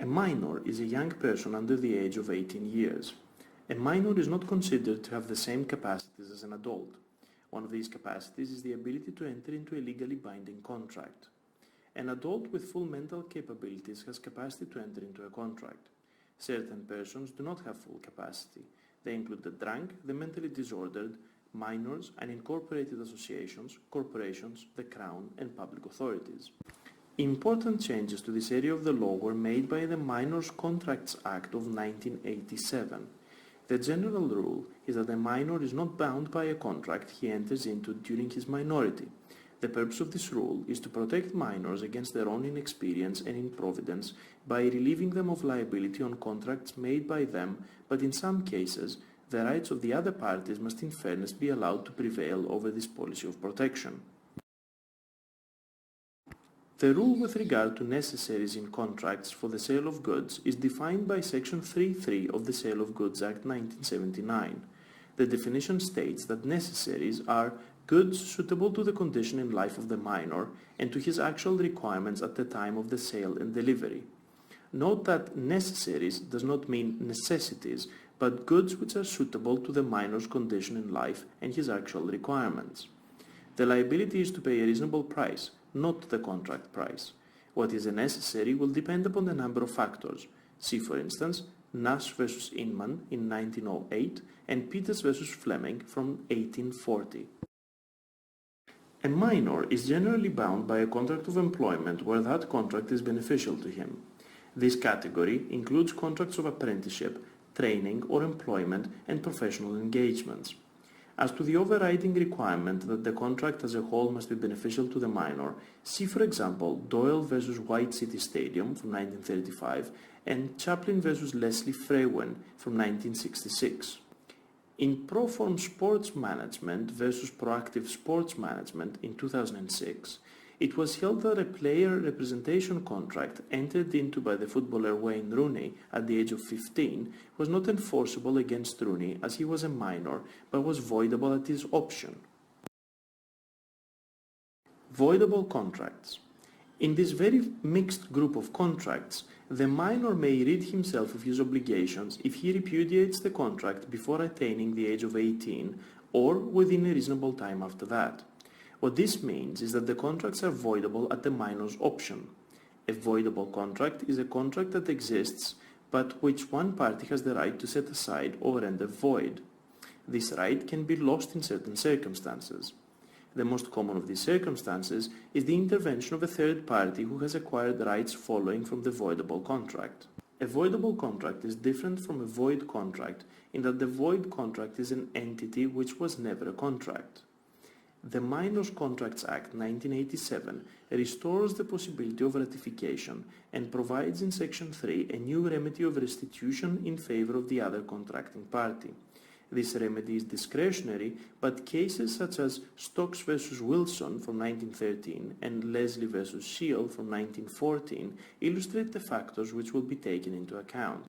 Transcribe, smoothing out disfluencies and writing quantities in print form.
A minor is a young person under the age of 18 years. A minor is not considered to have the same capacities as an adult. One of these capacities is the ability to enter into a legally binding contract. An adult with full mental capabilities has capacity to enter into a contract. Certain persons do not have full capacity. They include the drunk, the mentally disordered, minors, unincorporated associations, corporations, the Crown, and public authorities. Important changes to this area of the law were made by the Minors Contracts Act of 1987. The general rule is that a minor is not bound by a contract he enters into during his minority. The purpose of this rule is to protect minors against their own inexperience and improvidence by relieving them of liability on contracts made by them, but in some cases, the rights of the other parties must in fairness be allowed to prevail over this policy of protection. The rule with regard to necessaries in contracts for the sale of goods is defined by Section 3.3 of the Sale of Goods Act 1979. The definition states that necessaries are goods suitable to the condition in life of the minor and to his actual requirements at the time of the sale and delivery. Note that necessaries does not mean necessities, but goods which are suitable to the minor's condition in life and his actual requirements. The liability is to pay a reasonable price, not the contract price. What is a necessary will depend upon a number of factors. See, for instance, Nash versus Inman in 1908 and Peters versus Fleming from 1840. A minor is generally bound by a contract of employment where that contract is beneficial to him. This category includes contracts of apprenticeship, training or employment, and professional engagements. As to the overriding requirement that the contract as a whole must be beneficial to the minor, see for example Doyle versus White City Stadium from 1935 and Chaplin versus Leslie Frewen from 1966. In Proform Sports Management versus Proactive Sports Management in 2006, it was held that a player representation contract entered into by the footballer Wayne Rooney at the age of 15 was not enforceable against Rooney as he was a minor, but was voidable at his option. Voidable contracts. In this very mixed group of contracts, the minor may rid himself of his obligations if he repudiates the contract before attaining the age of 18 or within a reasonable time after that. What this means is that the contracts are voidable at the minor's option. A voidable contract is a contract that exists but which one party has the right to set aside or render void. This right can be lost in certain circumstances. The most common of these circumstances is the intervention of a third party who has acquired rights following from the voidable contract. A voidable contract is different from a void contract in that the void contract is an entity which was never a contract. The Minors Contracts Act 1987 restores the possibility of ratification and provides in Section 3 a new remedy of restitution in favor of the other contracting party. This remedy is discretionary, but cases such as Stokes versus Wilson from 1913 and Leslie versus Shield from 1914 illustrate the factors which will be taken into account.